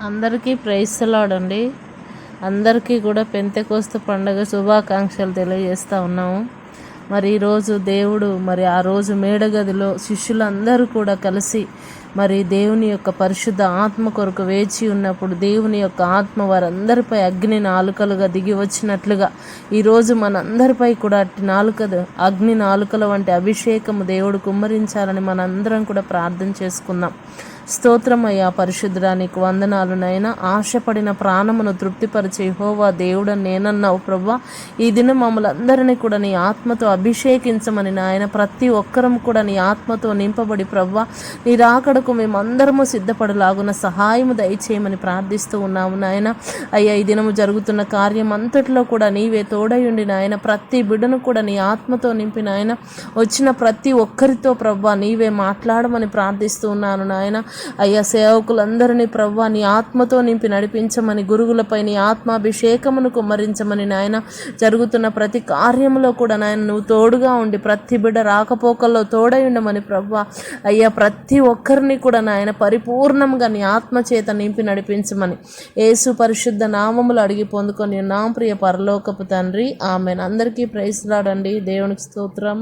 అందరికీ praise the lord అండి. అందరికీ కూడా పెంతెకోస్తు పండుగ శుభాకాంక్షలు తెలియజేస్తూ ఉన్నాము. మరి ఈరోజు దేవుడు ఆ రోజు మేడగదిలో శిష్యులందరూ కూడా కలిసి దేవుని యొక్క పరిశుద్ధ ఆత్మ కొరకు వేచి ఉన్నప్పుడు దేవుని యొక్క ఆత్మ వారందరిపై అగ్ని నాలుకలుగా దిగి వచ్చినట్లుగా ఈరోజు మనందరిపై కూడా అగ్ని నాలుకల వంటి అభిషేకము దేవుడు కుమ్మరించాలని మనందరం కూడా ప్రార్థన చేసుకుందాం. స్తోత్రమయ్యా పరిశుద్ధుడా, నీకు వందనాలు నైనా. ఆశపడిన ప్రాణమును తృప్తిపరిచే యెహోవా దేవుడని నేనన్నావు ప్రభా. ఈ దినం మమ్మల్ని అందరినీ కూడా నీ ఆత్మతో అభిషేకించమని నాయన. ప్రతి ఒక్కరం కూడా నీ ఆత్మతో నింపబడి ప్రభా నీ రాకడకు మేమందరము సిద్ధపడలాగున సహాయము దయచేయమని ప్రార్థిస్తూ ఉన్నాము నాయన. అయ్యా, ఈ దినము జరుగుతున్న కార్యం అంతటిలో కూడా నీవే తోడయుండి నాయన. ప్రతి బిడ్డను కూడా నీ ఆత్మతో నింపి నాయన. వచ్చిన ప్రతి ఒక్కరితో ప్రభా నీవే మాట్లాడమని ప్రార్థిస్తూ ఉన్నాను నాయన. అయ్యా, సేవకులందరినీ ప్రభా నీ ఆత్మతో నింపి నడిపించమని, గురువులపై నీ ఆత్మాభిషేకమును కుమ్మరించమని నాయన. జరుగుతున్న ప్రతి కార్యంలో కూడా నాయన నువ్వు తోడుగా ఉండి ప్రతి బిడ్డ రాకపోకల్లో తోడై ఉండమని ప్రభా. అయ్యా, ప్రతి ఒక్కరిని కూడా నాయన పరిపూర్ణంగా నీ ఆత్మ చేత నింపి నడిపించమని యేసు పరిశుద్ధ నామములు అడిగి పొందుకొని నా ప్రియ పరలోకపు తండ్రి, ఆమెన్. అందరికీ ప్రైజ్ ది లార్డ్ అండి. దేవునికి స్తోత్రం.